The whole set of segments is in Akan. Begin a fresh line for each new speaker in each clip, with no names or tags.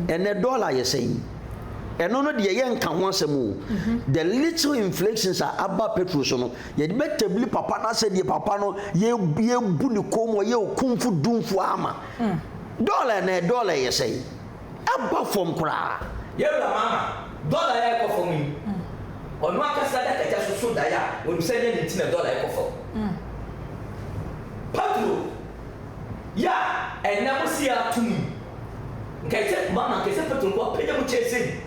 and a dollar you're saying. And no the yen can once a move. The little inflations are about petrol. So you better believe papa na said ye papa no ye bully como ye kung fu doom for armor. Dollar and a dollar you say. Abba from cra.
Ye mama, dollar echo for me. Or no can say that I just so that when you send it in a dollar echo for. Petrol. Yeah, and never see her to me. Okay, mama, can say petrol go pay them chasing.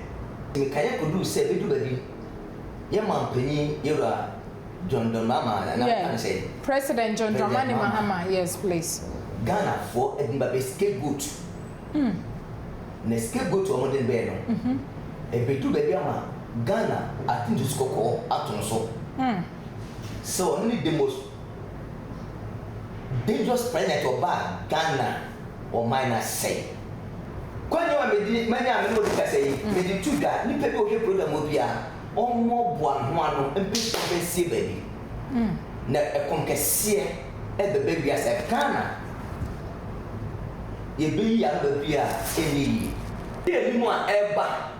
Kaya could do say we do baby. Your mom penny, you're John Mama, and I say
President John Dramani Mahama, yes, please.
Ghana for Edinburgh scapegoat. Ne scapegoat to a modern bear. A betu baby, Ghana, I think to score at so. So only the most dangerous planet or bad Ghana or minus say. When you are many among the say, made two that ni people who program will be a more one and people see baby. Na a concassier at the baby as a Ghana. Ye be young baby any. Dear more ever.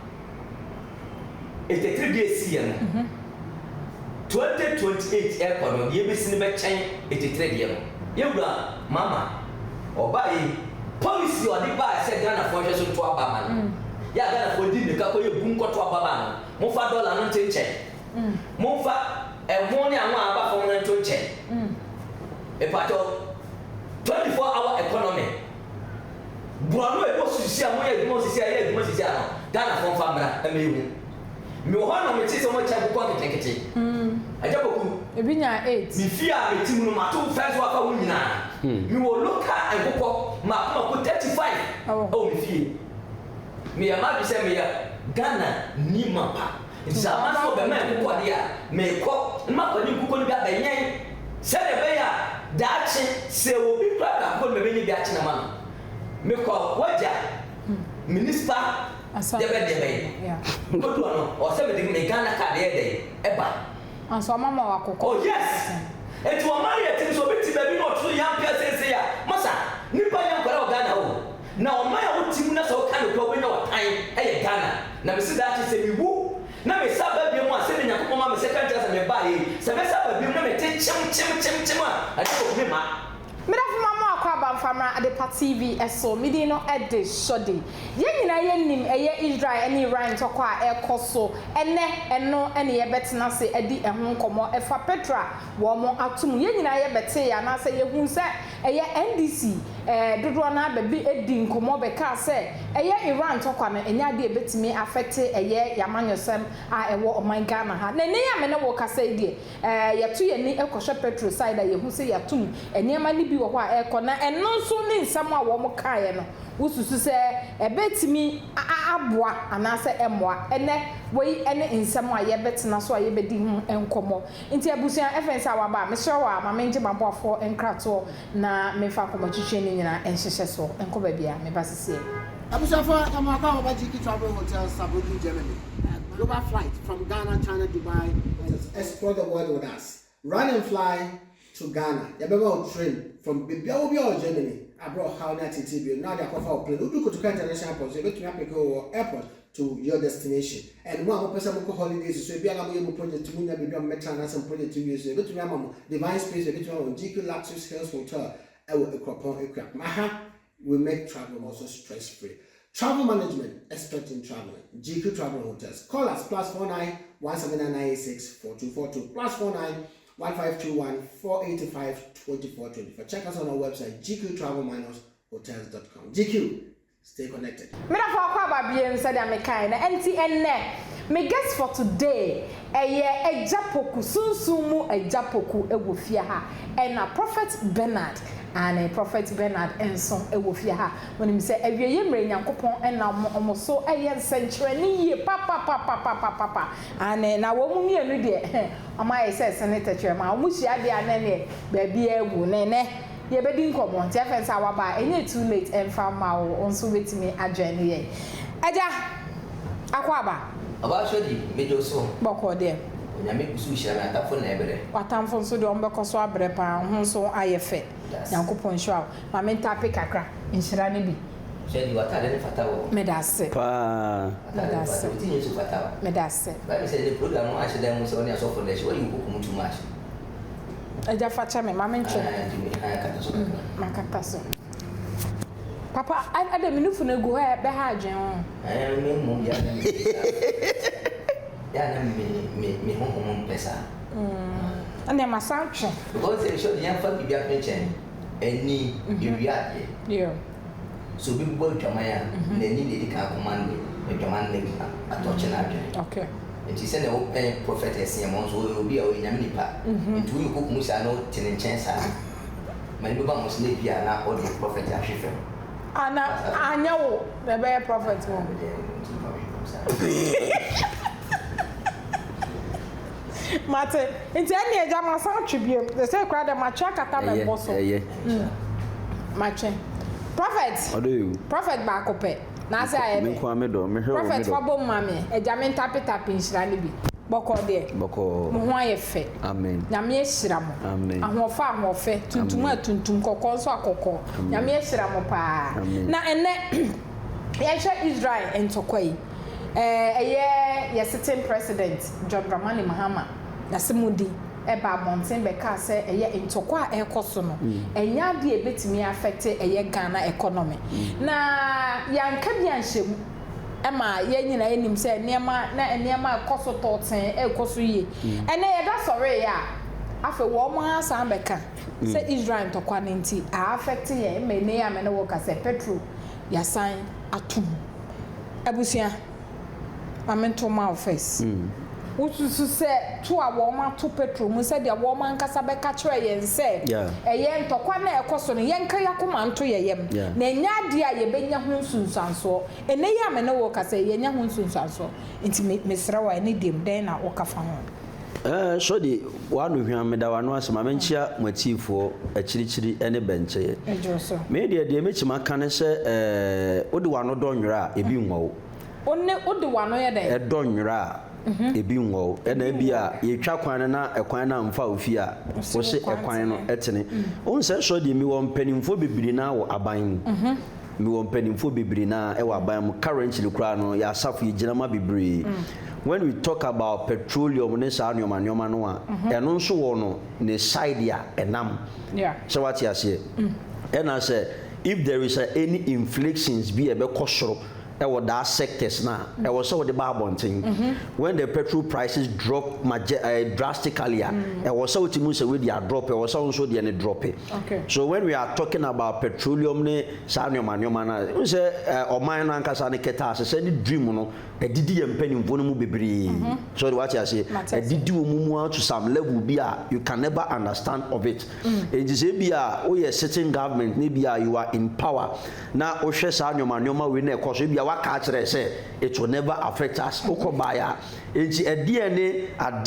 It's a 3 days here. 2028 airport, ye be cinema chain 83 years. You mama or buy. Policy or the bar said Ghana for just to Abaman. Ya Ghana for the Kako Bunko to Abaman. Mofa dollar non change. Mofa a money and one about for one to check. A part of 24-hour economy. Buano e posso sia moya mo sia ye mo sia no. Ghana for family amewu. Me ho na me tise mo cha ko kekeke. Ajaboku
ebinya 8
mi fia me timu no mato first wa ka wo nyina mi wo loka enkoko ma ko 35 oh mi fie mi ya ma bi se mi ya Ghana ni mapa nzama so be ma enkoko dia me ko ma ko ni kuko ni ga benyen se de be ya daachi se wo bi kra ka ko me be ni daachi na ma me ko waja minister de be yeah ko do no o se be de me Ghana ka de eba.
And so mama wakoko.
Oh yes. And to a married team so bit baby not too young person say masa nipa young kwara Ghana o. Na o man wo team na so kan ko benya wa tan e Ghana. Na me see that say me wu. Na me sa ba bi mu a say me yakoko ma me second class me ba yi. Se me sa ba bi mu na me te chim a. I go me ma.
Midafo mama akwaba mfamra Adepa TV eso midi no ede shodi ye nyina ye nim eye Israel ene Iran tokwa ekoso eno ene ye betena se edi ehun nkomo efa Petra wo mo atum ye nyina ye bete ya na se ye hu se eye NDC dodo na bebi edi nkomo be ka se eye Iran tokwa na enya de betimi affect eye yamanyosem a ewo oman Ghana ha na ne ya me ne wo ka se die ye to ye ni ekosho Petro side ye hu se yatum eniema ni bi wo kwa ekona eno nso ni nsam a wo mo kae no wosusu se ebetimi aboa anase emoa ene wei ene nsam a ye betena so a ye bedi hu enkomo nti abusuan efensa wa ba me hye wa ma menje maboafo enkrato na mefa komochiche ni nyina enhyehye so enkoba bia me basese
abusuafo amaka oba GQ Travel Hotel Sabuji Germany global flight from Ghana, China, Dubai, and explore the world with us. Run and fly to Ghana. You better train from Bibia Germany. I brought how that TTB. Now they offer a plane. You go to international airport. You go to Apple airport to your destination. And one person who holidays. So if you are going to project to Munya, maybe Metro and some project 2 years. You go to Yamamu, Divine Space. You go to GQ Luxus Hills Hotel. I will equip Maha will make travel also stress free. Travel management, expert in traveling. GQ Travel Hotels. Call us +49 17996 4242 +49 1521 485 2424. Check us on our website gqtravel-hotels.com. GQ, stay connected.
Midafo akwaba biem said amekai na NTN. My guest for today ejapoku sunsumu ejapoku ewofia ha and Prophet Bernard. And Prophet Bernard Enson ewofia ha when say ewieye mre nyankopon na omoso eye century ye papa and na wo mu mienu de amaye say senator chairman omu hia de anene ba bia ewu nene ye bedi nkomo nti afensa waba enye too late emfa ma wo onso betimi adwene ye aja akwaba
aba shodi mejo so
boko de
nyame kusu hia na tafo na ebere
watamfo nso de ombeko so abre pa ho so ayefe Yankopon show ma menta pe kakra inhira ne bi
Shedi wata de fata wo.
Medase.
Pa.
Medase.
Uti yesu fata wo.
Medase.
Ba mi say the program no ahye dem so oni aso for the show you go too much.
Eja facha me mama nche.
Kata so.
Makata so. Papa, I don't know if you go ahead, be hard,
me ya me home pesa.
And then my sanction.
Because they show the young family be pension. Any you react.
Yeah.
So we boy Jamaya, they need the command me, command me a touching agent.
Okay.
And she said, "Oh, prophetess, and also will be a Yamipa. Into you cook Musa no ten chance. My Baba must live here now, or the prophet Ashifa.
I know the bear prophet. Mate, it's any Jama Sound Tribune. The same crowd of my check at the boss. Mache. Prophet.
What do you?
Prophet back up. Now say I am. Prophet Fabo Mammy, a Jamin tapping Shranibi. Boko there. Boko. Moye fe.
Amen.
Nyame shiramo.
Amen.
Ahwo fa ahwo fe. Tuntum kokon so akoko. Nyame shiramo pa. Na ene ye Israel entokoi. Ye sitting president John Dramani Mahama. Na semudi eba bonten be ka say eye ntokwa ekoso no. Enya de ebetimi affect eye Ghana economy. Na yanka bia nhyem ema ye nyina enim say niema ekoso toten ekoso ye. Ene ye da sore ya afa wo mo asa beka say Israel ntokwa nti affect ye me ya me no wo ka say petrol ya san atum. Abusia Mamento ma face. Wusu say to a woman to petrol mu say the woman kasa be ka kire yen say eye ntokwa na ekoso no yenka yakoma nto yeyem na enya de a ye benya ho nsunsanso ene ya me no wo kasa ye nya ho nsunsanso nti mesra wa ene dem den na wo kafa ho
so di wanu hwan me da wanu asema menchia matifo akirichiri ene benche
ejoso
me de mechima kan se odi wanu donwera ebi nwo
onne odi wanu ye den
edonwera ebi nwo ena ebi a yetwa kwan na ekwan na mfa ofi a wo se ekwan no etene onse so di mi wo mpanimfo bibiri na wo aban mu mi wo mpanimfo bibiri na e wo aban mu currently kura no ya safu yigirama bibiri. When we talk about petroleum ne sa nyoma no a eno nso wo no ne side ya enam so what you say and I say if there is any inflections be ebe kosoro with that sectors now. I was so the barbonting when the petrol prices drop drastically. I was so to move with the drop. I was also the drop.
Okay.
So when we are talking about petroleum, ne sanyo manyo we say or mine ankasa ne keta. Say the dream no. A didi penny volume bibri. So what you say? A didi umumu to some level be you can never understand of it. It is a be oh yes certain government maybe you are in power. Now oshe sanyo manyo we ne cause be it will never affect us. Okobaya. It's a DNA, a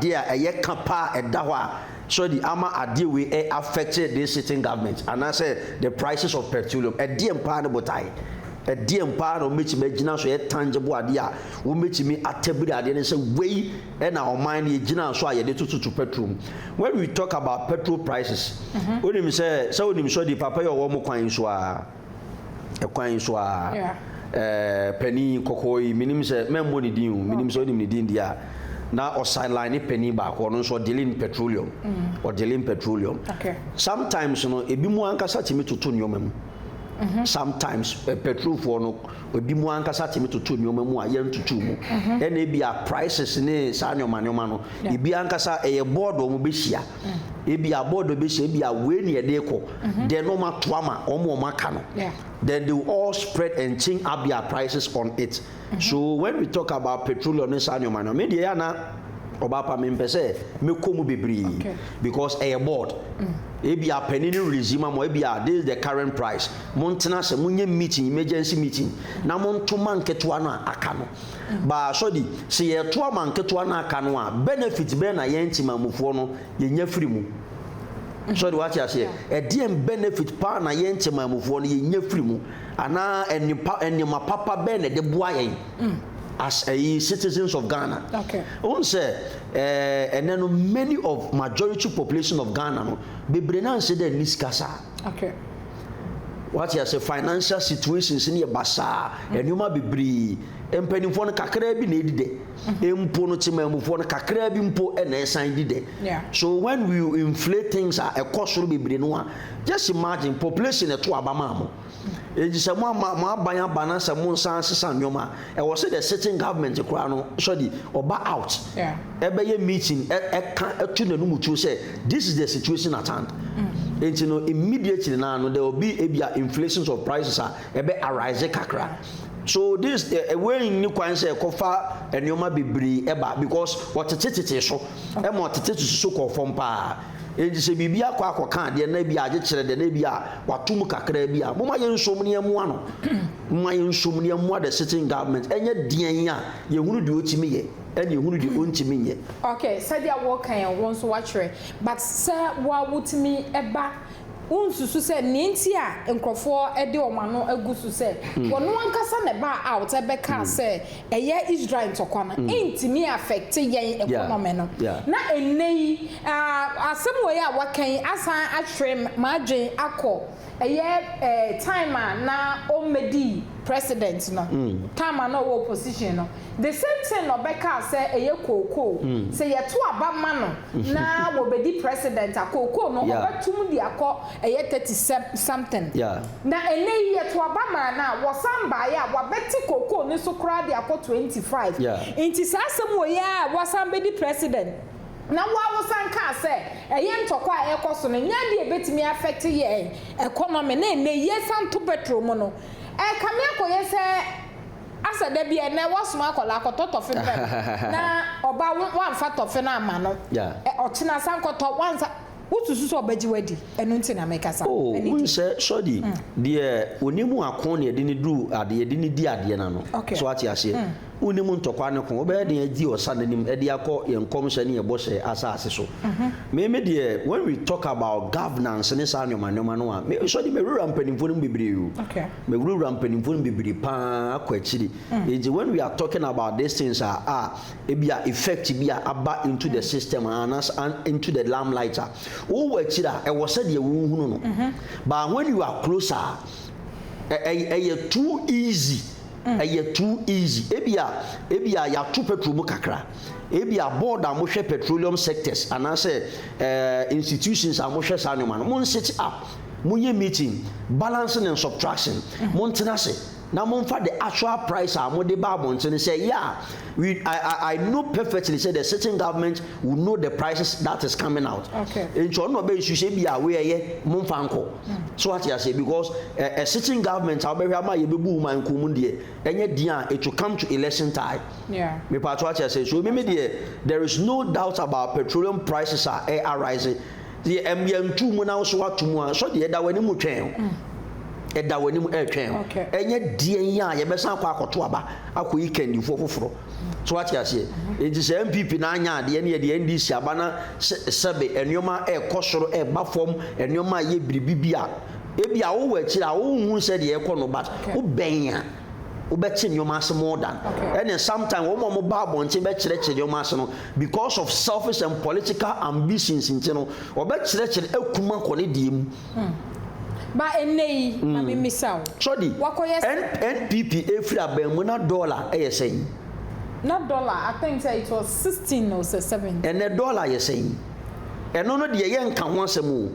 dear, a kapa, a dawa. So the ama idea we affected this sitting government. And I said the prices of petroleum, a dear part of a dear part of which imagine so a tangible idea, who makes me a table idea and say, way and our mind is general so I did to petrol. When we talk about petrol prices, when you say, so when you show the papa or one more coin so ekwan so a penny kokoi minim se memmo ni din minim so ni din dia na o sideline penny ba ko no so dealing petroleum or dealing petroleum.
Okay.
Sometimes no ebi mu ankasa timi toto nyoma mu sometimes petrol for no ebi mu ankasa timi toto nyoma mu a ye ntutu mu and ebi a prices ne sa nyoma no ebi ankasa e board o mu behia ebi a board be hia ebi a we ne ye de ko de no ma to ama o mo maka no then they will all spread and change up their prices on it. So when we talk about petroleum and sanyoma no me dey na obapa me mpese me komu bebri because a board ebi a penny regime mo ebi a this is the current price montana se munye meeting emergency meeting na monto manketo no aka no ba so di se ye to manketo no aka no a benefit be na ye ntimamufo no ye nya free mu. So the what you say a DM benefit pa na ye ntimamufo no ye nya free mu ana eni papa be na de boa yen as a citizens of Ghana.
Okay.
On say and then many of majority population of Ghana no bebre na say the niskasa.
Okay.
what you say financial situations in your basa and you might be bree and penny for the kakra be needed impo no for the kakra bimpo and sign did so when we inflate things are a cost will be brinoa just imagine population at Abamamo. It is a more bana some sans yoma. I was the sitting government to crown sorry or back out. Every meeting to say this is the situation at hand. And you know immediately now there will be a inflation of prices are a rise kakra. So this way in new coin say kofa and yoma be bree eba because what it so and what it is so called from pa. It is a bibia kwa kan de na bia agekere de na bia watum kakra bia moma ye nsomne mu ano moma ye nsomne mu the sitting government enye dian a ye hunu de otimi ye ene hunu de ontimi ye.
Okay, said ya wo kan won so watchere but sir wa wutimi eba unsusu se nenti a enkrofo ede omano agusu se wono ankasa ne ba out ebeka se eye Israel ntokwa na intimi affect yen economy no na enei asem we a wakan asan atwem madwen akọ eye time na omedi president no time na wo opposition no the same thing no beka say eye koko say ye to abama no na wo bedi president akoko no obetum di akọ eye 30 something na ene ye to abama na wo samba ya wo beti koko ni so kra di akọ 25 inti sa asem wo ya wo samba di president na wa sanka say eye ntokwa ekoso no nya de ebetimi affect ye economy na ene ye santo petrol mo no kame akoye se asa da bia na wasoma akola akototo fe na oba wan fa tofe na ama no otina sankoto wansa utusu so obaji wadi enu nti na mekasa
eni se sodi de onimu akon ne de ni du ade de ni di ade na no so ati ase unimu ntokwa ne ko oba de adi osa nanim e de akọ yenkom hye ne yebose asase so me de when we talk about governance ne sa nyoma no a me so de me rura mpanimfo no bebre o me rura mpanimfo no bebre pa akọ akiri when we are talking about these things e bia effect bia aba into the system and into the limelight wo akira e wo se de wo hunu no but when you are closer too easy too easy ebia ya to petrol mu kakra ebia board am hwe petroleum sectors and say institutions am hwe sanoma no mon set up munye meeting balancing and subtraction mon tenase na mon fa the actual price am de ba bonten say I know perfectly say the sitting government will know the prices that is coming out encho no be issue say bia we ye mon fa nko so what you say because a sitting government how be ma ye bebu man ko mu de enye dia it will come to election time me part what you say so me there is no doubt about petroleum prices are rising the emyantu mu na so atumu so de da wani mu twen eda wani mu etwen enye die ya ye besa akwa akoto aba akoyi kandifo foforo so what you say it is MPP na anya ade ne de NDC aba na sebe enoma ekosoro eba fom enoma ye biribibia ebia wo wakira wo hu se de ekono but wo benya wo bechi nyoma ase more than and sometimes wo mo ba bonche be kire nyoma ase no because of selfish and political ambitions intino wo be kire ekuma kone diem
ba enei na me misao
sodi NPP every abemu na dollar saying
not dollar I think it was 16 or 17
and the dollar you saying and no de ye nka ho asemu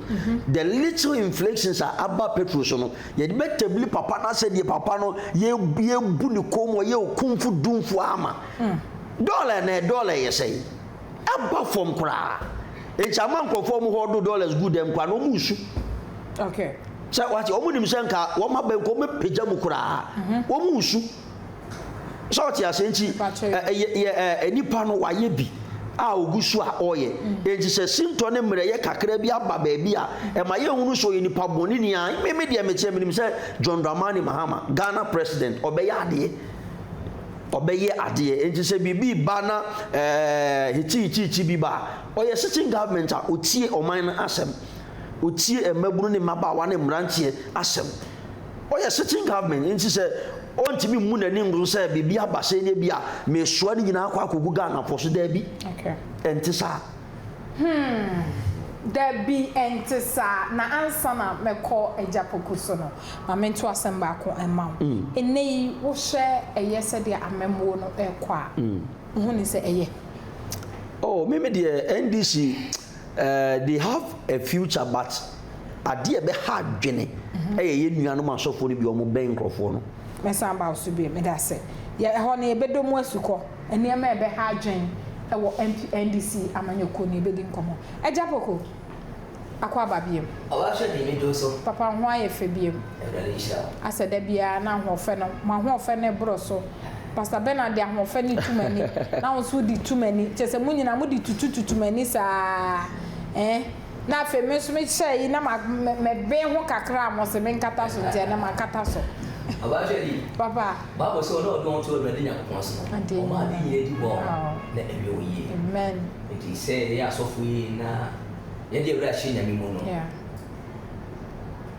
the little inflations are about petrol so no ye de betabli papa na se de papa no ye bu ni komo ye okunfu dumfu ama dollar na dollar you saying aba from kra e chama nkofo mu hodo dollars good dem kwa no musu say what omu nim se nka wo ma ben ko me peja mu kra wo musu so what you say nti enipa no waye bi ogusu a oye enti se sinto ne mre ye kakra bi aba ba bi e ma ye hunu so ye nipa boni ni an me de me che me se John Dramani Mahama Ghana president obeye ade enti se bibi ba na hichi bi ba oye sitting government a otie oman na asem otie emabunu ne maba wa ne mrantie asem oye sitting government enti se ontimi mu na ni ngru se bibia ba se ne bia me soa ni nyina akwa akogu Ghana for so da bi enti sa
there be entisa na ansa na meko ejapoko so no mamento asem ba ko ema enei wo hye eye se de amemo no ekọ a hu ni se eye
oh maybe the NDC they have a future but ade be hard dwene ye nuanom asofo ni bi omo ben nkrofo no
mesamba osu bi me da se ye ho na ebedomu asuko ene ma ebe ha dwen ewo NDC amanyoko ni ebedi nkomo ejapoko akwa babiem
awashe ni mi do so
papa ho aye fe biem aseda bia na ahofe no ma ahofe ne bro so Pastor Bernard ahofe ni tumani na wo so di tumani chese munyina mu di tutumani sa na fe me so me chei na me be ho kakra mo se me nkata so ntia na makata so
awashe ni
papa
babo so no don to be nya kokon so o ma di ye di bo na ebi oyi
amen
it is say ya so fu yi na ye de ewra hye nyame mu no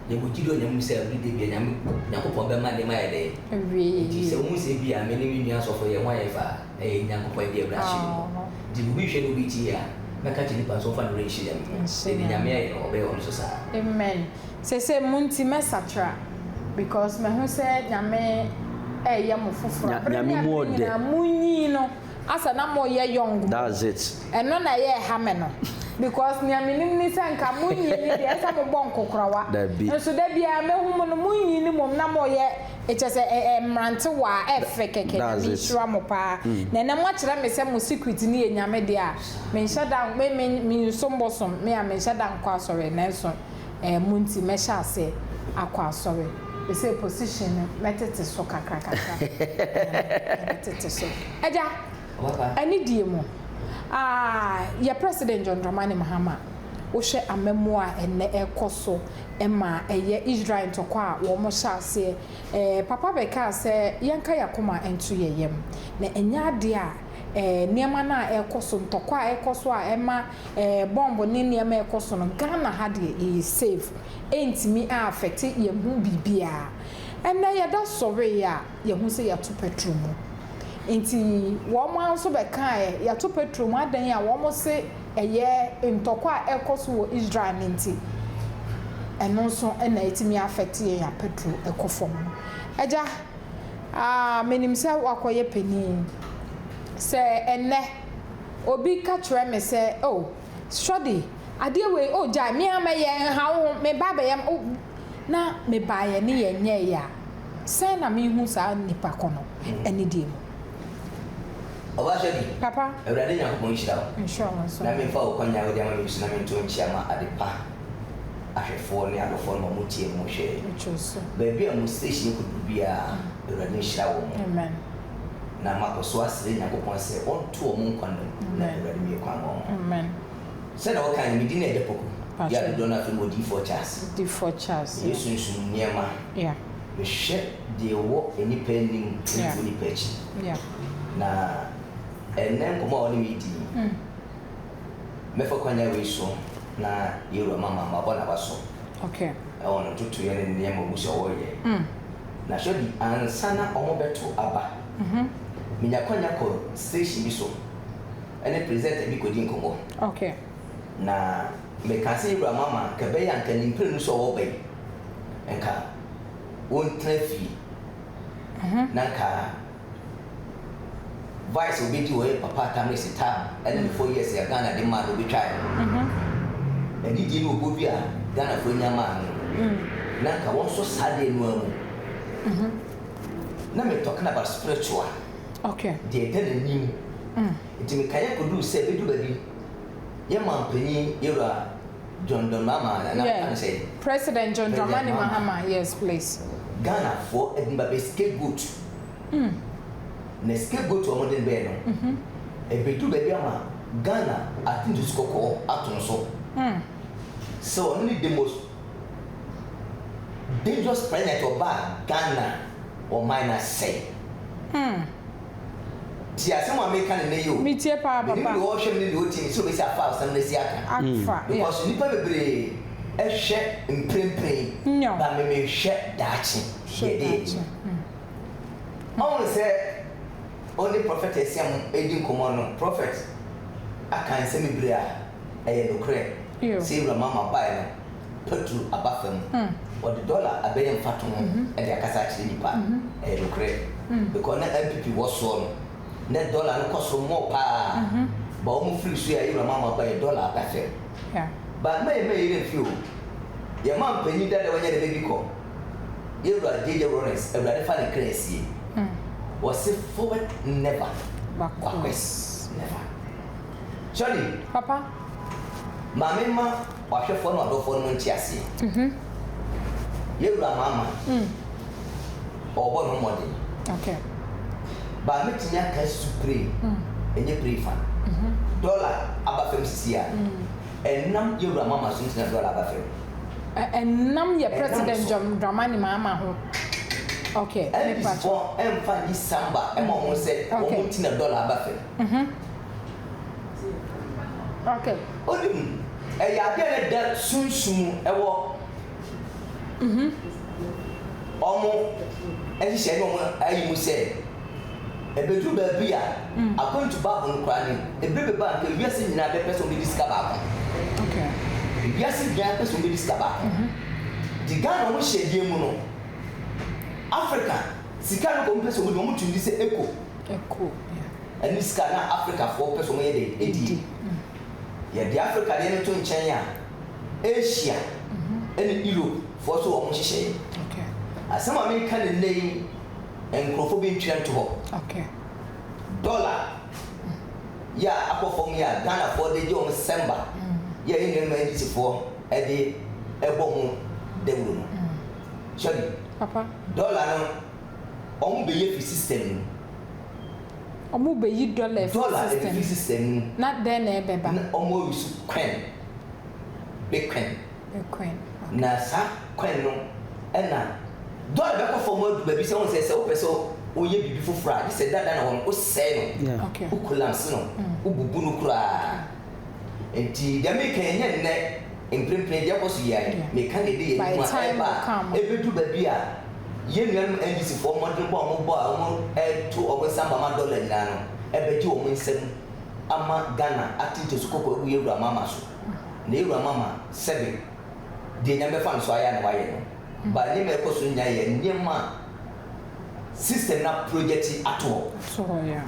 ye bu jido nyame se every day be nyame nyakopon be ma ne ma ye de
ewi
se mu se bi a me ne mi nua so fo ye wa ye fa nyakopon de ewra hye di bu hwe no bi ti ya meka ti nipa so fa no re hye nyame se ni nyame ye no obe on so sa
amen se munti mesatra because me hu se nyame ye mo foforo
nyame mu ode
na munyi no asa na mo ye young
that's it
eno na ye ha me no because nyame ni sanka munyi ni de esa mo bon kokrowa nso da bia me hu mo no munyi ni mom na mo ye echese mrante wa efe keke na bi shura mo pa na na mo kire me se mo secret ni ye nyame de a me nshada me sombosom me a me nshada nkwa asore na nso munti me sha ase akwa asore we say position metete so kakra metete so eja ani die mo ya President John Dramani Mahama wo hwe amemo a enne ekoso ema eye Israel ntokwa wo mo hyase papa beka se yanka yakoma entu yeyem na enya ade a niema na ekoso ntokwa ekoso a ema bombo ni niema ekoso no Ghana ha de e safe entimi a affect ye hu bibia enne ye da sori ya ye hu se ya to petrol mu enti wo mo anso be kan ya to petrol mu adan ya wo mo se eye ntokwa ekoso wo Israel nti eno so na etimi affect ye ya petrol ekofom eja menim se wakoye pani se enne obi ka kire me se oh study ade we oh ja me amaye ha wo me baba yam na me baaye ne ye nye ya se na me hu sa nipa kono eni die mu
awashadi
papa
ewrade nya ko nshira
insurance
na me fa o kwanya wo de ama me na me nto nchia ma adepa ahwefo ne adofo no mo tie mo hwe
choso
baby a mo station ko bia ewrade nshira wo
amen
na makoso asire nya ko ponse on to o mo nkwan na ewrade me kwan mo
amen
se na wo kan me di na ede poko ya do na fe mo di for chance yesu nsu niema
yeah
we hwe de wo eni pending fu ni pechi na enen komo oni mi di me fa kwanya we so na yero mama mabona baso
okay
ono tutu ye ne niema buso wo ye na shodi ansana omo beto aba minya kwanya ko station bi so ene present bi ko di nkomo
okay
na me ka se yero mama ka be ya nka ni mpre no so wo be enka won trafi na ka vice will be to papa time is time and then 4 years ya Ghana the man will be try and did you go via Ghana for your man nanka won so sad no na me talking about spiritual
okay
they tell him it me kaya ko do say be do baby ye man pani yera John Dramani na can say
President John Dramani Mahama yes please
Ghana for Edinburgh scapegoat na scapegoat o modern be no ebetu baby ama Ghana atinto skoko aton so so only the most dangerous planet or bad Ghana or minus say ti asem America ne yo
mi tie pa papa
ni wo hwe ni do ti so be say afa asem na si aka because nipa bebre ehwe mprempren ba me hwe daachi ye de say only prophet esiam edin komo no prophet aka nsem bere a eye no kre say ewura mama buy no petrol abafam or the dollar abeyem faton e dey akasa kire nipa e lokre because na MPP was so na dollar no cost more pa ba o mu free so ya ewura mama buy dollar abafam but may even few your man penny that when you baby call you are DJ Lawrence and the funny crazy was it forward never backwards never Johnny
papa
mama wa hwe fo no do fo no ntiase you are mama obo no model
okay
ba metinya ka supreme enye prefa dollar abafem sia enam you are mama so ntina dollar abafem
enam ye president John Dramani mama ho okay
me pa for emfa December e mo say o mo ntina dollar abafem
okay
odim e ya de da sunsun e wo omo e hye no mo ayi mu say e bedu ba bia according to Bible no kwani e bebe ba nke wiase nyina be person be discover
okay
wiase nyina person be discover di Ghana mo hye mu no Africa sika no ko person mo tundi say eco and this sika na Africa for person mo ye dey edi ya di Africa dey no to nchen ya Asia and Europe for so o mo hye
okay
asama America ne nei enkrofo bi ntwa nto ho
okay
dollar ya akofom ya Ghana for the jom December ya yin man this for e de ebo mu dewuro no sorry
papa
dollar no omo be ye fi system
omo be yi dollar
fi system
not then e beba
omo use coin bitcoin na sa coin no e na dollar be ko form ba bi se won se o peso o ye bibi fofra di se dada na won o se no
okay
o collapse no o bubu no kura enti da me kan nya nne emprempre dia ko so ya me kan de ye mu a e bedu ba bi a ye nuan NDC for modern bo mo to o samba ma dollar nyina no e be ji o mo nsem ama Ghana atinte su kokko e wura mama so na e wura mama 7 de nya be fan so aya na waye no ba ni me ko so nya ye nyema system na project ato
so yeah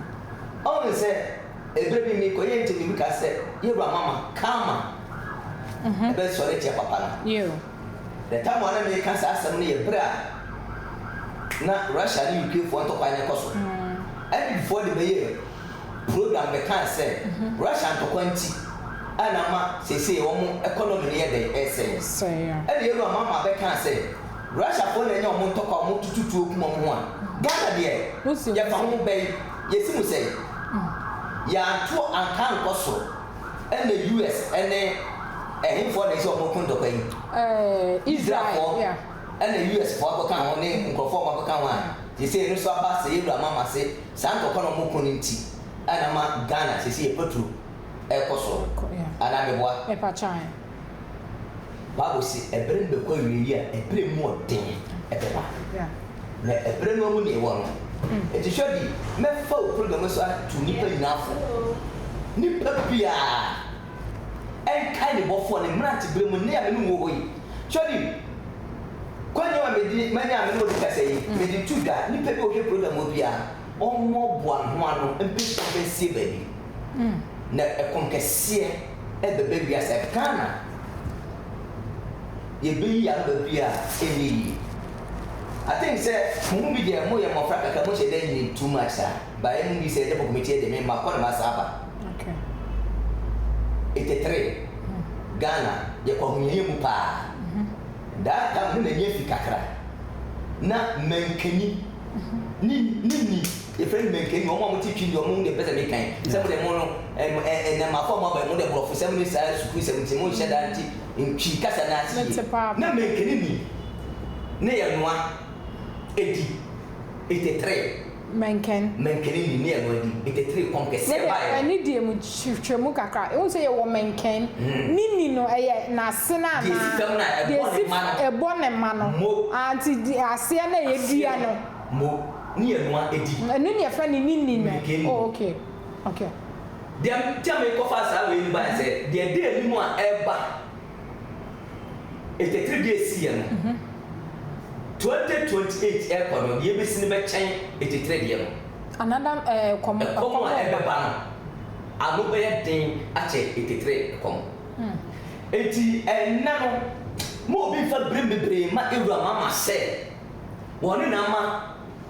o say ebrebi mi ko ye ntimi ka say ye wura mama kama be so le tia papa na
you
the time one me ka say asem no ye bra na Russia ni UK for to kwanya koso and before the year program be can say Russia to kwanti ana ma say wo mo economy ye dey essay
so yeah
and you mama be can say Russia for na nya mo to kwa mo tututu okuma mo a Ghana de ya fa mo be yesi mo say ya to ankan koso and the US and him for the so mo kun to kwan
Israel yeah
and the US for kan ho ne nkrofo ma kan wa they say no so aba say Abraham mama say santo kono mo kun nti ana ma Ghana say say petro e koso ana me boa
e pa chan
Bible say ebre be ko wiye a ebre mu odin e be ba
yeah
na ebre no mu ne wo no e ti shodi me fa o program so to nipa nyinafo nipa bia en kai ne bofo ne mranti bre mu ne ya me no wo yi shodi kwanya wa medi manya me no dika sei medi tuga ni pepe o hwe program obia omo boa ho ano empesi pensi baby na ekonkese e bebe bia se kana ye be ya babia eni I think say mo bi de mo ye mo fra kaka mo che dey ni too much ba e mo bi say de ko committee de me ma ko na masaba
okay
83 Ghana ye ko hunye mu pa da ta mu na nyefi kakra na menkani ni e friend menkani o mo ti twi o mo de pesa me kan se mo de mo no na ma fo mo ba mo de bro fo 7 sa school 17 mo hye da nti nchi kasa na asi na menkani ni ne ya noa edi 83 menkani ni ne ya no edi 83 konkese ba
ya ni die mu twetwemu kakra e wo say ye wo menkan nini no eye na sena na de ebo ne ma no anti ase na ye dua no
mo ni ya noa edi
ni ne fa ni nini no oh okay
dem tia me ko fa sa we ni ba say de dey ni mu a eba 83 days here no 2028 airport no ye be sini be chen 83 dia no
another
komo ebe ba no anu be den a che 83 komo eti enna no mo bi fa bebre ma ewura mama say woni na ma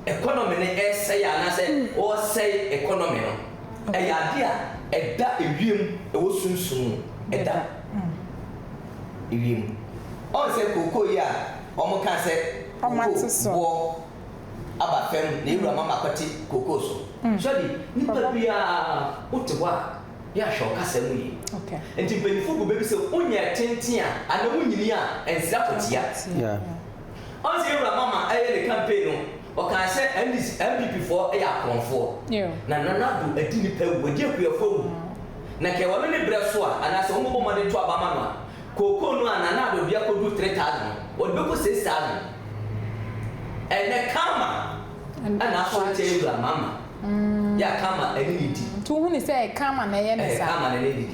economy ne say ana say o say economy no e ya dia e da ewiem e wo sunsun e da ewiem on say koko ya omo kan say koko aba fem na ewura mama kwati koko so so di nipa bia utwa ya hwo kasa mu yi
okay
enti benifo go bebi say onya tenten a ana munyini a ensira kotia
yeah
on say ewura mama aye the campaign no o kan say MPP for e akonfo na nanado adi nipa wodi akuafo na ke wonu ne breso a ana say omo mo de to abama no koko no ananado bia ko do 3000 o be ko 6000 ene kama ana so te ewura mama ya kama eni di
to hu ni say kama na ye ne sa
kama na ne di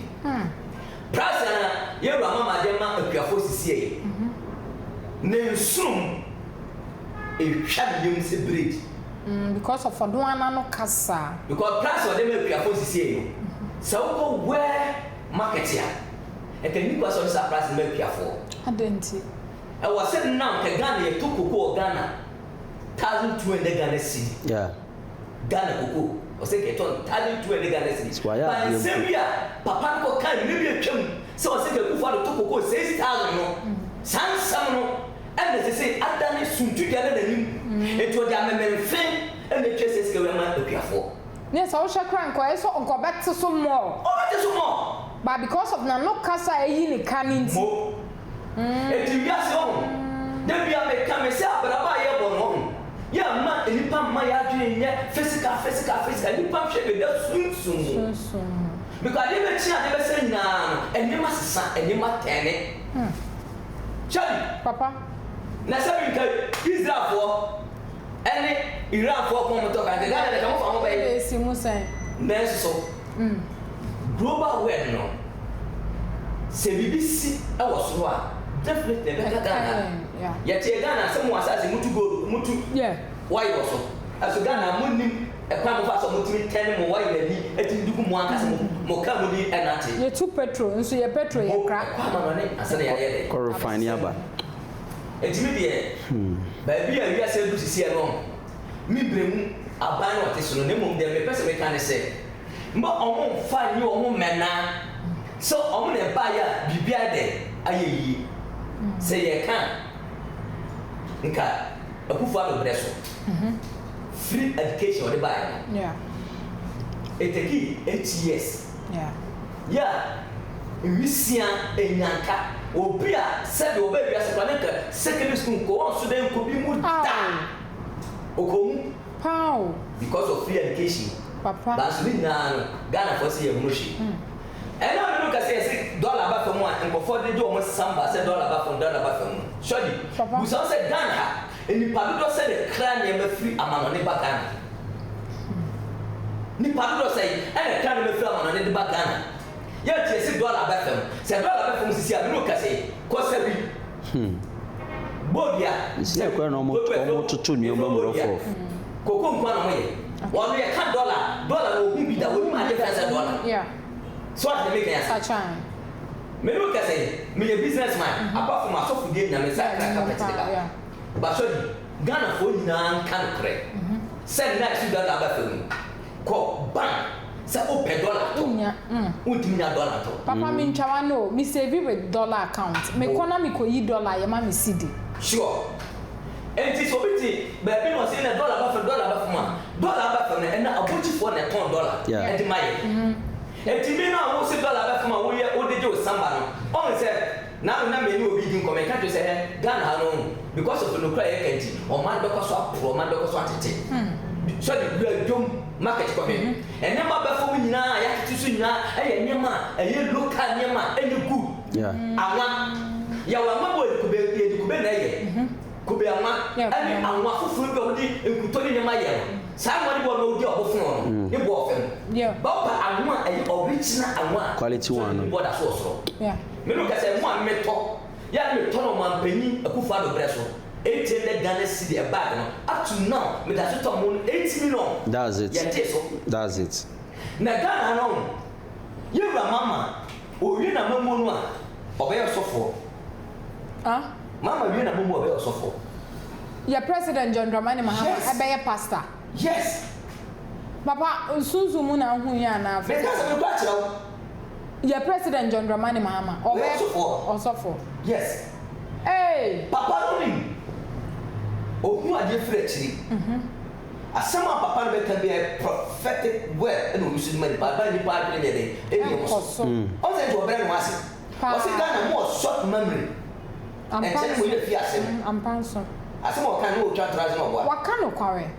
price na ye ewura mama de ma akuafo sisie ne nsum e hwabiyem se breed
because of odwana no kasa
because price of them akuafo sisie no so go where market ya e can you pass on sa price me akuafo
adenti
e was said now ke Ghana ye to koko Ghana 1200 Ghana cedi
yeah
Ghana koko o se ke ton 1200 Ghana cedi
ba
Serbia papa ko kan ne bi atwam se o se ke kufa to koko 6000 no sansam no and they say adane suntu dia na nim eto dia mememfen and the traces ke we ma akuafo
ne sa o shakran ko e so onko bet so more but because of na no kasa eyi ni kanin
mo eti bia se o de bia me ka me se abraba ye bo no ya ma enipa ma ya dwen nye physical enipa hwe be da sunsun because they be chia they be say na enima sesa enima tene chali
papa
na sabi nka Israel for any Iran for come to ka Ghana de come from be
si musa
na so global world no se BBC e wo so a definitely be ka Ghana ya tie Ghana se mo asase mutu gold mutu why wo so aso Ghana munnim e kwa mo fa so mutumi ten mo why ni etindugu mo akase mo ka mo ni enate
ye tu petrol nso ye petrol ye kra
kwa ma no ne asane ya ye de
ko refine aba
etimi de ba bi a wi ase du sisi e no mi bremu aban wote so no ne mom de me pese me kan se mba omo fa ni omo mena so omo ne ba ya bibia de ayeyi se ye kan nka akufu ado breso free education de ba ya eteki 8 years emisia enyanka obi a said obi wi ase kwa nka secondary school ko on so den ko bi mu da okomu
how
because of free education
papa
that's me na Ghana for say emotion and now look at say dollar ba from one and for the do almost samba say dollar ba from surely we so say Ghana and the padudo say the crown e free amano ne ba Ghana ni padudo say and the crown e free amano ne ba Ghana ya tie say dollar ba from say dollar ba from sisi a look at say ko say bi Bobia
isi e kwa no mo tutu ni omo mrofo
koko nkwa na mo ye wonu ye ka dollar no hu bi da wonu ma difference dollar so what they make us me look at say me a businessman apart from myself dey na me say capital da but so Ghana for nyina kan kre send na $2 ba fam ko ban say open dollar to untimi na dollar to
papa me ntwa no me save with dollar account me economy ko yi dollar ye ma me cedi
sure enti so biti ba bi no say na dollar ba fam na na abuchi for na ton dollar enti maye enti mi na wo say dollar ba fam wo ye wo de jo samba no on say na me ni obi din comment ka to say Ghana no because of no cry ekenti o man do ko so atete so the dom market ko me ene ma ba fam nyina ya tutu nyina e nyema e local nyema e good awa ya wa ma boy ko be na ye kube ama ani anwa fufuru bi odi enkutoni nyema ye sa mo ni bo no odi obofun no e bo ofem ba pa anwa e original and
quality one.
What I saw.
Yeah.
Me look at say one me talk. Ya me turn on man penny Akufo-Addo breso. 800 Ghana cedi a bag no. Up to now, me that to am 8 million.
That's it.
Yeah, so.
That's it.
Na Ghana no. You mama, o wi na mamu no a, obey sofo.
Ah?
Mama wi na mamu obey sofo.
Your President John Dramani Mahama,
Yes.
I be a pastor.
Yes.
Papa, Suzu Muna Huya na.
Me ka se me kwa kira.
Your President John Dramani Mahama, or
Osofo. Yes.
Hey!
Papa no ni. Ohun ade frɛ kyiri. Asama papa no be a prophetic word and we should make baba ni pa de dey. E
So.
O say to obere no ase. O say Ghana more short memory.
I'm
tell me the asem.
I'm panso.
Asem o kan no twa trazo no boa.
Waka no kware.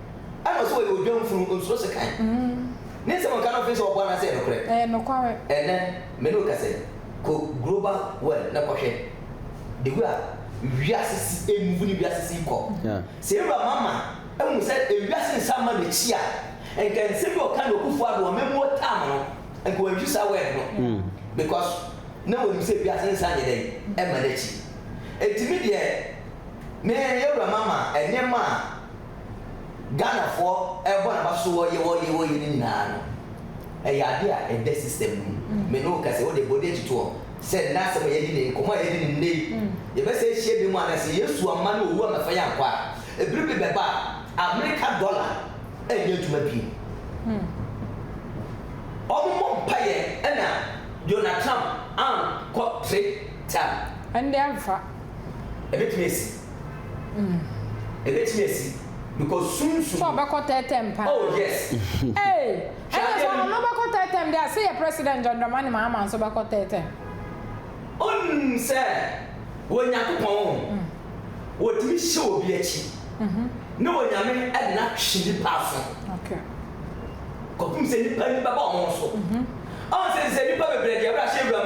I know so you dwam furu nsuro se kan. Ne se mo kan no face o boa na say no kore.
No kware.
Me no ka say ko global world na kwahwe. The way wiase emu ni wiase ko.
Yeah.
Say mama emu say wiase nsama na chi a enka nse bi o kan Akufo-Addo memu tam no enka we twisa word no. Because na we say wiase nsama dey e ma na chi. Etimi de me yewra mama enyema Ghana for ebo na baso wo ye ni na no. E ya de a e system me no ka say wo de body tuto say na se ye di ni komo ye di ni nei ye be say hie bi mu ana say Yesu amma no owu amafa ya kwa e biri bi beba American dollar e ye tuma bi omo mpaye e na Donald Trump an ko trade time
And they have
e betimi esi because soon
so bako tetem pa.
oh yes
Hey! And so no bako tetem there say your President John Dramani Mahama so bako tetem.
on say wo Nyankopon wo timi hye obi achi no wo nyame e na hwe pa so
Okay.
kopum se ni pa ni ba mo so on se ni pa bebre dia bra hye wura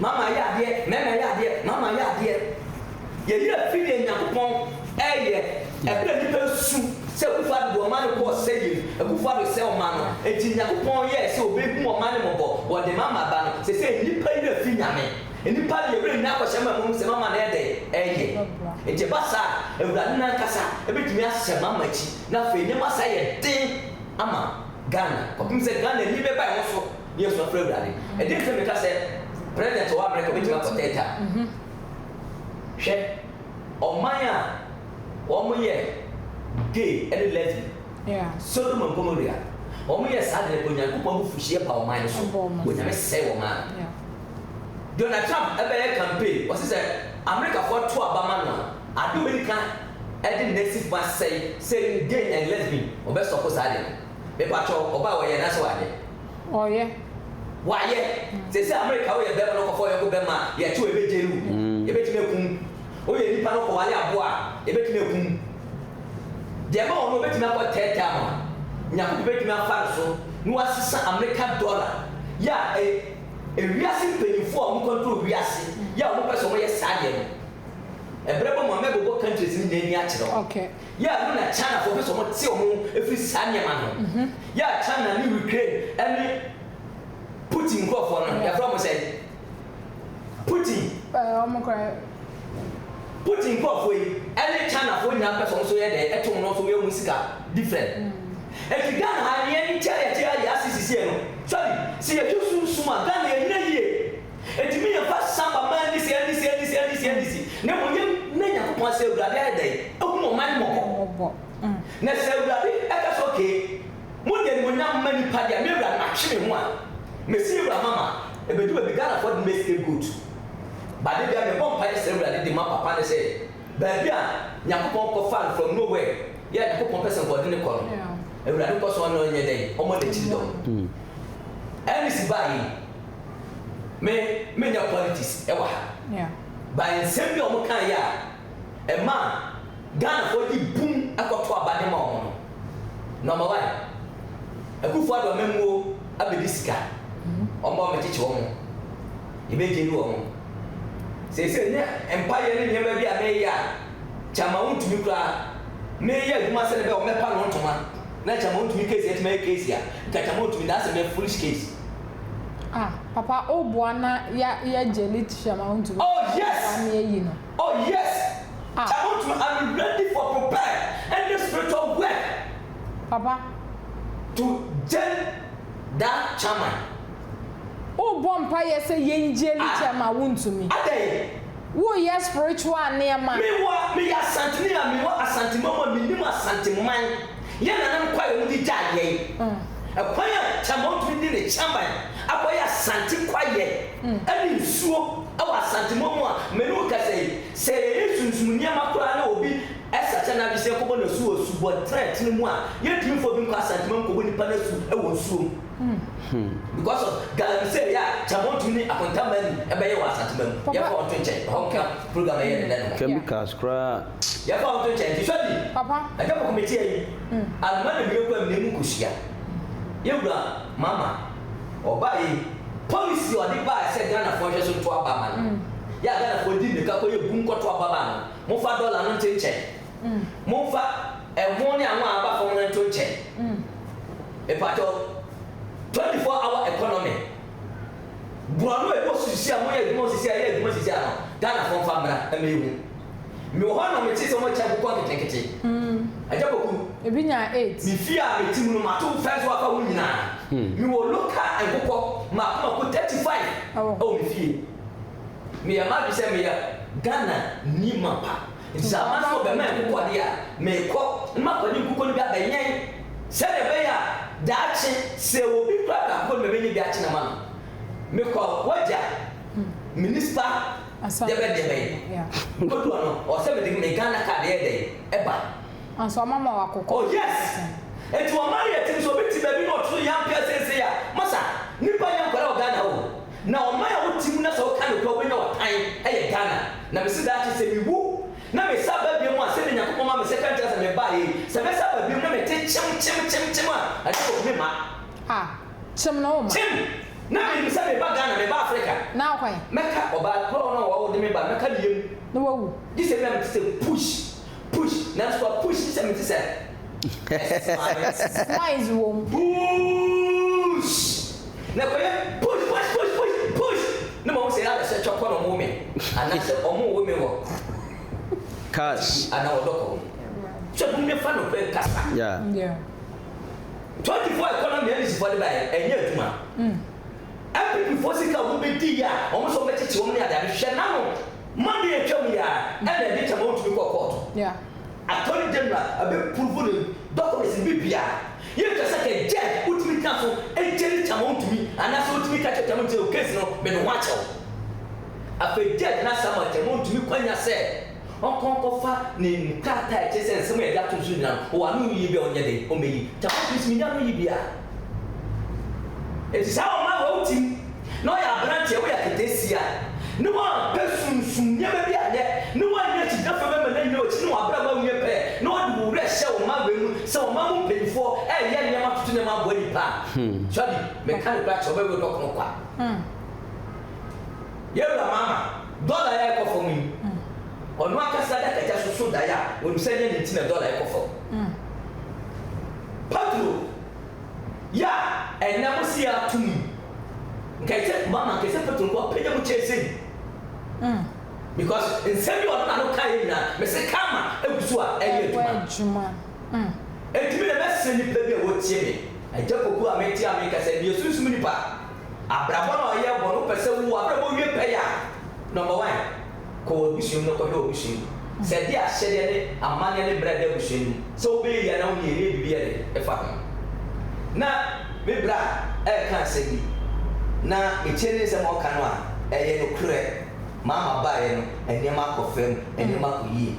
mama ya ade mama ya ade mama ya ade ye yira fili Nyankopon eye ebra ni pa su se Akufo-Addo do man ko se yi Akufo-Addo se o man no enti Nyankopon ye se obehu o man mo bo wo de mama ba no se ni pa ni afi nyame eni pa ye bra na ko shema mo se mama na ede eye enti basa ewura na nkasa ebetumi ahye mama chi na fe ni masa ye den ama Ghana kopum se Ghana ni be ba wo so Yesu afra ewura e dey fe me ka se president of America betumi akoteta hwe omanya omo ye gay and lesbian
Yeah.
Sodom and Gomorrah omo ye sadre ko Nyankopon bu fuhie pa o man so wo nyame se wo man
Yeah.
Donald Trump ebe campaign o say America for to abama no adu we kan e dey native one say gay and lesbian obe so ko sadre be pacho oba wo ye na so ade
Oh yeah.
wa ye say America wo ye be no ko for ye ko be ma ye che we be jeru ye be time kum o ye nipa no ko wale aboa ye be time kum de ba ono be time ko teta ma Nyankopon be time afa so no asesa American dollar ya wiase penifo a mo control wiase ya mo pese mo ye sade no ebrebo mo amebo countries ni nani a kire
Okay.
ya no na China for pese mo tie mo every sane ma no ya China ni Ukraine any Putin go for no ya from say Putin Putin go for any China for nya pese mo so ye de eto no so ye mu sika different e Ghana ha ni ani tia ya asisi no sorry si ye suma Ghana ye na ye etimi ye fa samba man ni si ne mo ye na Nyankopon se Ewurade ade ehu mo man mo na se Ewurade e ka so ke mo de mo nya man ni pa dia me Ewurade na hwe me ho a me si Ewurade mama e be do be Ghana for the make good ba de bia me bon pa se Ewurade de ma papa ne se ba bia Nyankopon ko fall from nowhere ya Nyankopon person ko de ne ko Ewurade ko so no nye dey o mo de chi do any si bayi me nya politics e wa ha
Yeah.
by nsem bi o mo kan ya e ma Ghana for di boom akoto abade ma o no number 1 Akufo-Addo memwo abedi sika o mo me chichi o mo e be jeru o mo se ne empire ne nyema bi a me ya chama untumi kura me ya adwuma se ne be o me pa no ntoma na chama untumi case et me case ya ka chama untumi da se me foolish case
Papa, oh, Buana, ya jelly shaman to.
Oh, yes.
You know.
Oh, yes. I'm ready for prepare and the spiritual work.
Papa.
To gel that chairman.
Oh, Bompire say yen jelly chairman wound to me. Who yes spiritual near man.
Me a santimia, me what a santimoma, minima santiman. Yan and I'm quite woody jay. A quiet chamont within the chairman. A quiet santi quiet. And in so our santimoma, Menuka say, Sunyama Kurano will be as such an abysmal component of Su, what threat in one. Yet you for being class santimon when you punish I will soon. Because of God say, yeah, Chamont, a contaminant, a bay was santimon. Therefore, to change, Honka, program,
chemicals, cry.
Therefore, to change, Papa, I don't committee. I'll manage your name, Kushia. Yoga, Mamma, or by policy or the buy said Ghana for just to a baman. Ya Ghana for dinner, Kakoy Bunko to a baman. Mofa dollar not to check. Mofa a morning and 1 hour for one to check. A part of 24-hour economy. Buano was to see a way, most is a most is Ghana from Famra, and me. Mohana, which is so much of a quantity. I don't
Ebinya 8.
Me fear me timu ma to first work out nyina. Me will look at and go ma 35. Oh me fear. Me ama bi say me Ghana ni mapa. Nti ama so be man ko dia me ko ma ko ni ko ni bia be nyen. Se de be ya daachi se obi kra ko me be ni biachi na ma. Me ko waja minister debe yeah. Ko do no o se me de Ghana card e eba.
And so mama wako.
Oh yes. And to a married team so bit baby not too young person say masa nipa young kwara Ghana ho. Na o my own team na so kan ko we na time e Ghana. Na me see that say me wu. Na me sa ba bi mu a say me yakko ma me second class me ba yi. Se me sa ba bi mu na me te chim a ko me ma.
Chim no ma.
Chim. Na me say me ba Ghana me ba Africa.
Na kwai.
Meka oba ko no wo de me ba meka liem.
No wo.
This say me say push. That's what push is me to say.
Why is wrong?
Push. Now push. No more say I search up on a woman. And I said, oh, more women work.
Cash.
And our local. So we may find a play cast.
Yeah.
24 economy is for the buy a year to man. Every before sick will be dear, almost so much to women that we shall now. Monday and tell me, and then it's about to be court.
Yeah.
Attorney General, a bit proven documents in BPR. You just like a judge, ultimate counsel, and tell it to me, and that's what we catch a to case, no, but watch out. A fake judge, not so much, to me when I said, Uncle Kofa, named Tata, and some of that to Sudan, who are new year on your day, or me, to me, down Libya. It's how my whole team. No, I branch away at this year. No one person never be there. No one yet is not from them. No, it's no abroad. No one will rest. So, my room, so mamma paid for a young man to them out body part. Sorry, mechanic batch of every dog. You're a mamma. Dollar echo for me. On one cast that I just so die when you send anything $1 echo for. Patro. Yeah, and never see her to me. Okay, Mama, can say Patro, pay them chasing. Because in semi or not kind na me say kama e gusua e yeduma e timi na best ni play be wotie me e jakoku ameti ameka say bi sunsun ni pa abrabo na oye bo no pese wu abrabo wie pe ya number 1 ko obisun no ko do obisun say dia hyede ne amane ne brada obisun so be ya na wo ye bibia e fa na me bra e kan say bi na e chene se mo kan wa e ye no kure Mama buy no enema kofem enema kuyi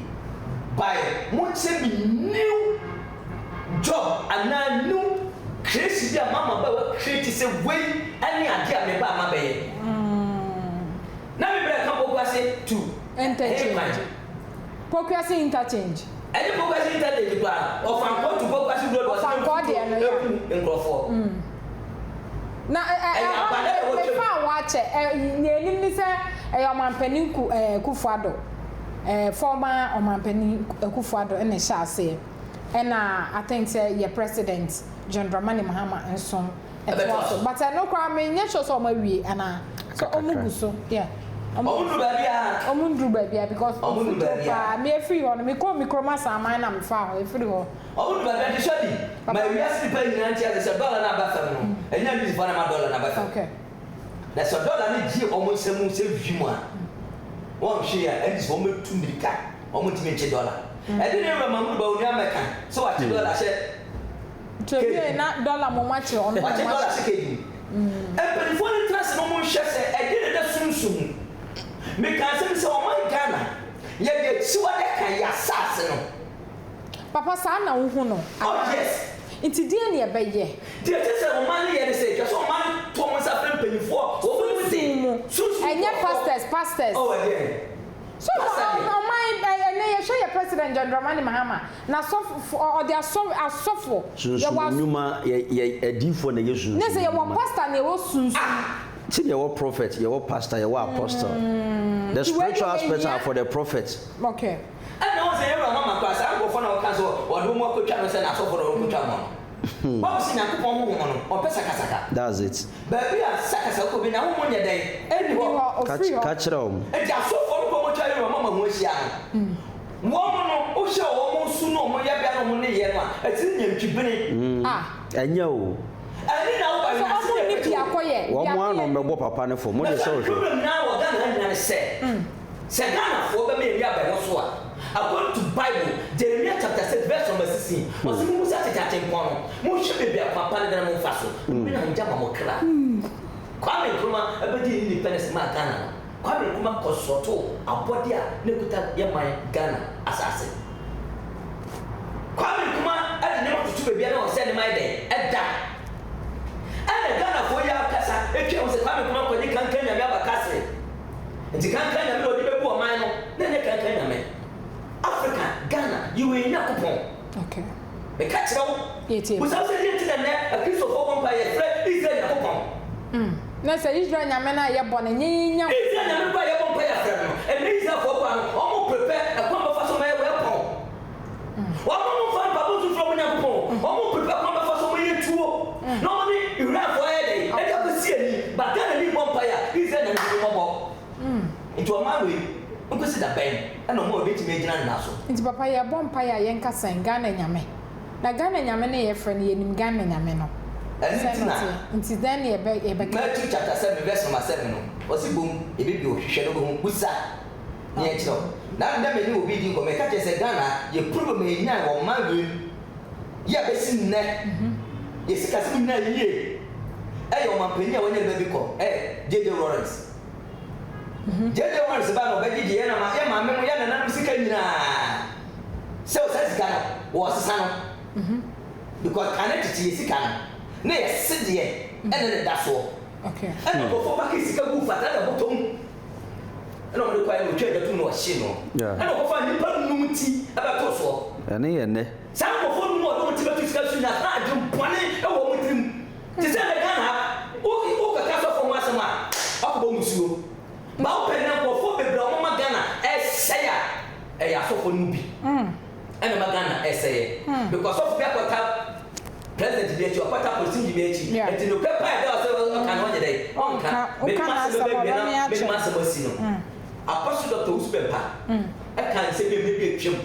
buy mo say be new job and na new create dia mama buy create say way any idea me ba ma be na me bra kan pokwa say to
interchange pokwa say interchange
any pokwa say interchange ba of an to pokwa say road was
fan there no
nkrofo
na me fa wache nenim ni say Omampeni Kufuado, former Omampeni Kufuado, and a shall say, and I think say your president John Dramani Mahama and son but I know crime in your show so my way and so omuguso yeah
Omundu
baby because me free on me call me chromasa mine am far free ho
Omundu baby shodi my we ask the pay nanti as $1 na bafa no enya bi for na $1 na bafa
okay
that's $1 ni ji omo semu se hwimu a won hwe a enti so mo tu mirika omo ti me $1 e dey na mamudu ba oni ameka so wa $1 she
Today na dollar mo match on
$1 she keji e penfo ni trust no mo hwe se e dey na sunsum me kan se o man Ghana ye dey chiwa de kan ya sase no
Papa sa na wo hu no
oh yes
Inti dia ne ebe ye
dia tese o man ye dey say just o man to mo sa frem penifo o mo
mu enye pastors
oh yeah
so no my na ye show your president John Dramani Mahama na so or they are asofo
ye was nyuma ye edifo na yesu
ne say ye was pastor na wo sunsun
see ye was prophet ye was pastor ye was apostle the spiritual aspects are for the prophet
okay
and no say everyone mama class I go for na kan so o do mo ko twa no say na asofo do ko twa mo Baba si Nyankopon ho no o pesa kasaka
that's it
baby a sakasa ko bi na ho mo nya den eni ho
catch them
e ja asofo ko mo twa yo mama ho hia no wo no o hye wo mo su no mo ya bia no mo ne ye no a ati nyantwibene
enya o
ani na wo ba na
so ni pia koye
wo mo ano mebo papa ne fo mo de so
problem na wo Ghana na se Ghana fo be me ya ba no so a according to Bible Jeremiah chapter 6 verse number 16 o si mu sa tete nkono mo hwe be papa ne na mo faso me na nja ma mo kra Kwame Nkrumah abedi independence ma Ghana Kwame Nkrumah kosoto abodi a ne kuta ye man Ghana asase Kwame Nkrumah ade ne mo tutu be bia na o se ne man de eda ana Ghana fo ya kasa etwe o se Kwame Nkrumah ko di kankan nya me abakase nti kankan nya me odi be bu o man no ne kankan nya me Africa, Ghana, you will not coupon.
Okay.
The catch now. Without saying to the net, a piece of open by a friend is there a coupon.
No, say Israel Yamena, you're born in Yam.
Is there a by a one player friend? And these are for one, almost prepare a pump for some air weapon. One more fun bubbles from a coupon, almost prepare a pump for some way to. Normally, you ran for a day, and you can see it, but Ghana need one player, is there a mobile. Into a man way. Because the bank and no more bit me na so.
Nti papa ya bompa ya yenka san Ghana nyame. Na Ghana nyame ne ye friend ye nim Ghana nyame no. Nti then ye be
Matthew chapter 7 verse number 7 no. Osi bom e be bi o hwehwe no bo busa. Ne e kiro. Na nda me ni obi di ko me ka che Ghana ye problem e nya wo man wi. Ya be sin ne. Ye sika sin na ye. E yo man penya wo nya be bi ko. JJ Lawrence. Jede Lawrence ba no be gidi na ma e ma me mo ya na na sika nyina se o sa sika no wo sesa no because connect to sika no na ye sede e na ne da so
okay
and go for back sika gu fata da bottom na mo de kwa no twa da tu no hye no and go for ni pa num ti aba to so
ene ye ne
sa go for no mo ti ba tu sika su na na adum pone e wo mo trim ti se na Ghana o ka so for mo asema akọ musuo ba open na ko bebre o ma Ghana eseya e ya so for nubi ene ma Ghana eseye because of people that president dey to apata president dey echi enti no paper e dey so kan ho dey on kan be ma se no apostle Dr. Uspepa e kan se be be twem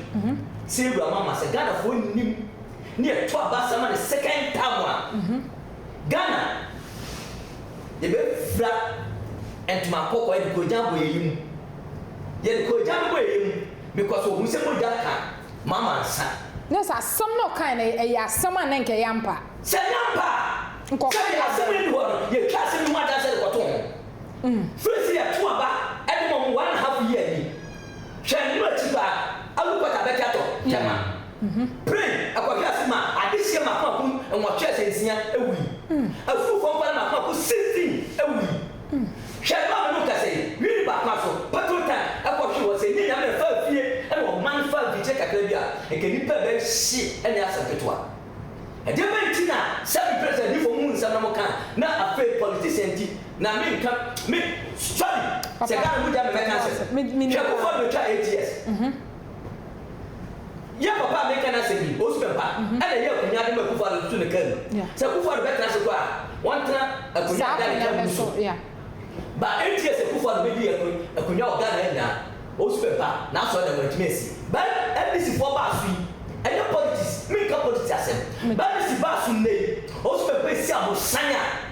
se ru mama se Ghana fo nim ne e to abasa ma the second time Ghana ye be fra and my poko e ko jambo yim ye ko jambo yim because o hunse mo jaka mama nsa
no sa some no kind e ya sama na nke yampa
se yampa nko se ya se ni wo ye twa se ni mo da se ko to first year to aba e mo 1.5 year ni hwe ni ma ti ba alu ko ta be to jama pray akwa se ma adisia ma kwa ku enwo twa se nsia ewi afu fo mpa ma kwa ku 16 ewi Shema no kase wiri ba kwa so patota akwohwe wo se ni na me fa fie e wo man fa bi che kakra bi a e ke nipa be hye e ne asapetwa e de be ntina sabi president ni fo mu nsa na mo kan na afa politician ti na me nka me study se ga mu ja me kan se me ko fo me twa 8 years ya papa make na say bi o super pa ana ye akunya de makufa do to ne kan say kufa do betra se kwa one tra akunya da ne kan so ba entie se kufa do be di akunya o ga na nya o super pa na so da wetmesi ba NDC for ba su any politics me ka politics asem ba NDC ba su nei o super pa si amo sanya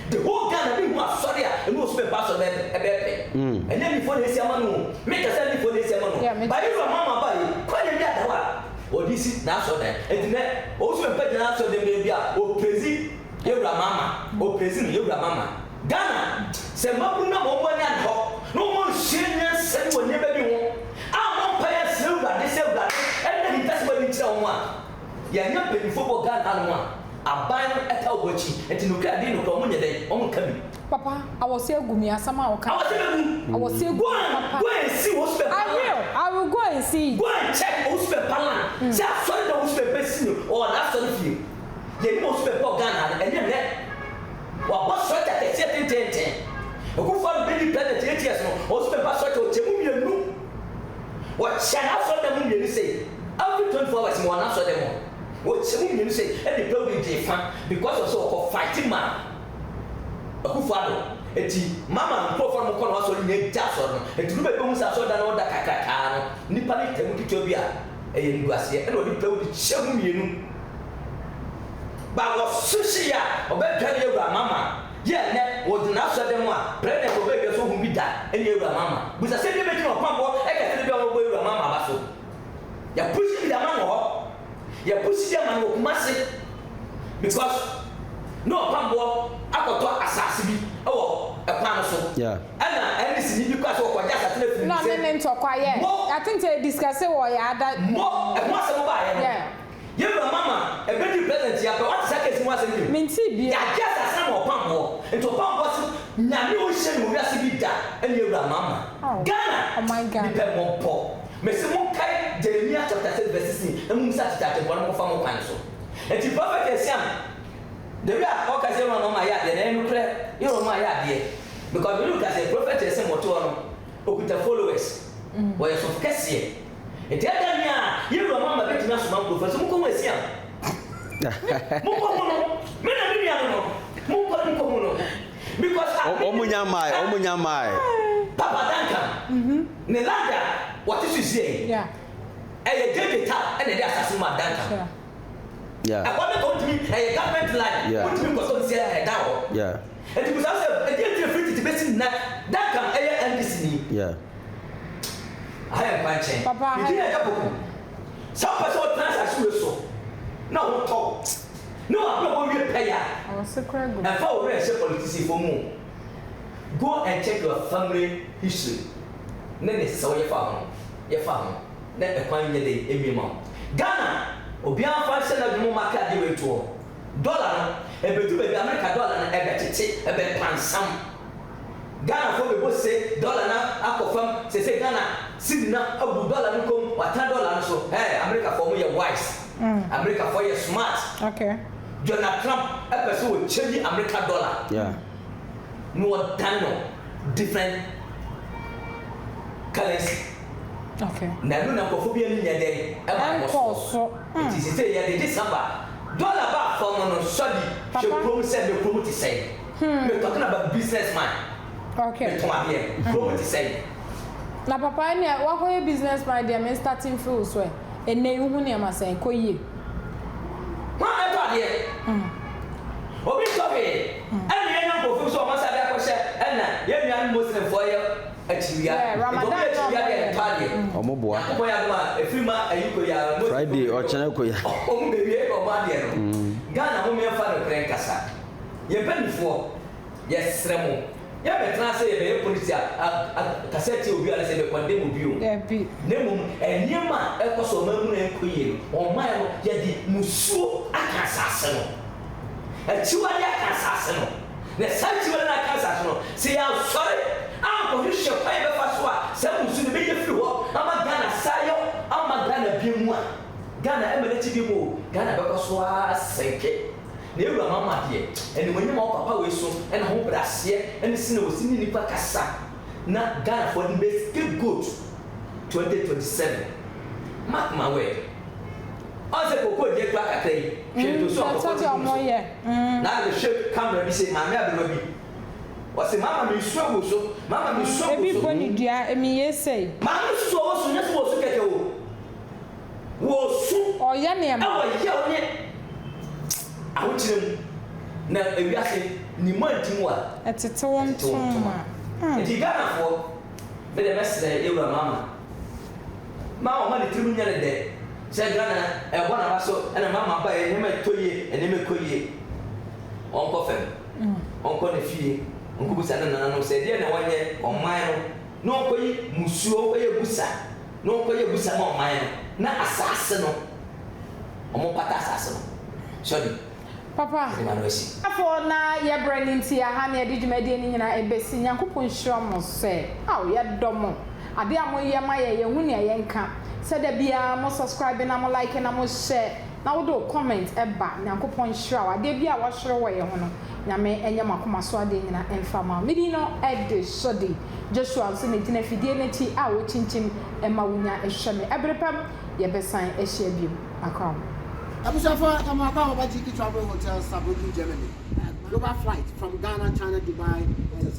the whole Ghana be more sorry and no super pass of ebe and then before they say amanu make us before they say amanu by you mama by kwa dem ya dawa o this na so that and then also pe na so dem be bia o prezi yewra mama o prezi yewra mama Ghana se mabu na mo nya ho no mo shenya se wo ne be bi ho a mo pa ya se wura de se wura and then that's what we tell one ya nya pe football Ghana no aban eta obochi enti no kra dey no ko munye dey o munka bi
papa awose agumi asama o ka awose agumi papa
go and see what's the
I will go and see
go and check what's the plan say sorry the what's the best or na sorry feel ye mo what's the Ghana and ye wa boss so ta te ten o ku for be planet 8 years no what's the pass so che mu mienu what chana so dem mienu say every 24 hours mo na so dem what some you say any problem dey fan because of so fighting man akufado eti mama profile mo kono so nye jaso no eti no be mu sa so da no da kakaka no nipa ni temu kitwa bi a eye nduase e no di pewu di chemu mienu ba wo sushi ya obedwa ni ewura mama ye ne wo di na so dem a president obedwa so hu bi da eni ewura mama busa se bi be ti no pambo e ka se bi o ewura mama ba so ya push bi da mama ho ya push them and kumase because no pambo akoto asase bi ewo epan so ana NDC ni because o kwaja asase na firi
no me ntokwa ye I think they discuss it wo ya ada
mo e mo se mo ba ye ye ba mama e be di president ya ba what say kesi mo ase ni
minti bi
ya just asase mo pambo ento pambo so nyame o hye no wiase bi da ene ewura mama Ghana
oh my God
ni pe mo po Mese mo kai Jeremiah chapter 6 verse 16 emu misa tata bo no fa mo kwan so enti prophet Esiam the way o ka se no ma ya de na enu kre yo ma ya de because you look as a prophet Esiam mo to no okuta followers wo ye so kese enti ada ni a ye ro mama be tina so ma ko fa so mo ko mo Esiam mo ko mo no me na mi ya no mo ko mo no because
omunya mai
Papa Duncan ne landa what is you say
yeah
e dey ta e dey assassin ma Duncan
yeah
according to me e government line what me go so say e da ho
yeah
and because say e dey free to be na Duncan e NDC ni
yeah
I am punching
papa
you dey double some person transaction so na wo talk no abro we pay ya
I was secret go
and for we say politician for mu go and check your family history nene so ye fa ho na e kwan ye dey emima Ghana obi an fa se na dum market dey we to dollar no e bedu be America dollar na e be tete e be pansam Ghana for be bo say dollar na akofam say Ghana cedi na abu dollar no kom wata dollar no so America for mo ye wise America for ye smart
okay
Donald Trump e person will change America dollar
yeah
no dano different currency
okay
na no na kofobia ni nya dey e ba
so
it is say ya dey December dollar ba for no study she promise the promote say we talking about businessman
okay
to ma here promote say
na papa ni wa ko businessman dey me starting full so e na hu ni ma say ko yie
ma e to ade obi to be any na ko fu so ma sa da ko she na ye nua Muslim for ye achiwia
Ramadan
dey tade
omoboa
ko ya ma efima ayiko ya
Friday o chana ko ya
o bebi e ko ba de no Ghana mo me fa no kren kasa ye panifo ye sremo ye betra se ye be police a cassette obi ala se be condemn obi o nemu enyema e ko so mamu na ekoye o ma ye di musuo akasase no achiwa ya akasase no na sanchiwa na akasase no se ya sorry ko hwehwe kwai be fa so a se musu ne be ye firi ho ama Ghana sayo ama Ghana biemu a Ghana emeleti bi mo Ghana be ko so a senke na ewura mama de eni wonyem o papa we so ena ho brase eni sine wo sine nipa kasa na Ghana for the best good 2027 mark my word ɔsɛ koko die kura kakra yi hwɛ to so ɔkɔ
ti ɔmo yɛ
na le hwɛ camera bi sɛ maame abɛma bi ɔsɛ mama mi nsuo wɔ so mama mi nsuo wɔ so
ebi bɔ ne dua emi yɛ sɛ
maame soso ɔwɔ so nyɛ sɛ wɔ so kɛkɛ o wɔ so
ɔyɛ nneɛma
ɛwɔ yɛ o ne ahokyerɛ mu na ewiase ne mu antim a
ɛtete wɔn ntoma
nti Ghanafoɔ bɛde bɛsrɛ ewura mama ɔma ne tirim nyɛ ne dɛ sɛ Ghana ɛbɔ na ba so ɛna mama ba yɛ nneɛma ɛtɔ yie nneɛma ɛkɔ yie ɔnkɔ fam ɔnkɔ ne fie ɔnkɔ busa ne nana no sɛ deɛ na wɔnyɛ ɔman no na ɔnkɔ yi musuo ɔyɛ busa na ɔnkɔ yɛ busa ma ɔman no na asase no ɔmo pata asase no sɔdi
papa afọ na yɛbrɛ ne nti aha na yɛde dwumadie no nyinaa ɛbɛsi nyankopɔn nhyira mo sɛ aw yɛdɔ mo ade a moyɛ ma yɛhu nea yɛnka sɛ da biara mo subscribe na mo like na mo share na wode comment ɛba nyankopɔn nhyira wo ade bi a wɔhyerɛ wɔ yɛ ho no nyame ɛnyɛ makoma so ade nyina ɛmfa ma medi no ɛde sɔde Joshua nso ne gyina fidie n'akyi a wɔkyinkyim ɛma wonya ɛhwɛ me ɛberepam yɛbɛsan ahyia biom akɔ
Abusafa Amaka Babajiki Travel Hotel, Sabuki, Germany. Global flight from Ghana, China, Dubai.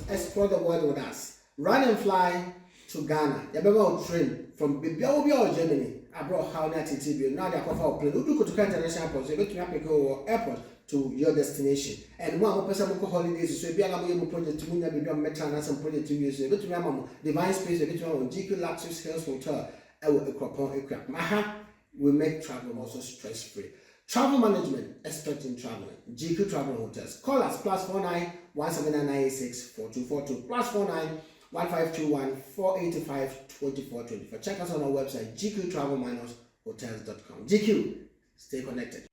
Explore the world with us. Run and fly to Ghana. You better train from Bibiao, Germany. I brought how that TTB. Now they are for plane. You go to international airport. You go to Apple airport to your destination. And one person who holidays. So if you are going to project to Munya, you metro and some project to use. You go to Ramam, Divine Space. You go to on GQ Luxury Hills Hotel. I will equip Maha. We make travel also stress-free. Travel management, expert in traveling. GQ Travel Hotels. Call us +49 17996 4242 +49 1521 485 2424. Check us on our website gqtravel-hotels.com. GQ, stay connected.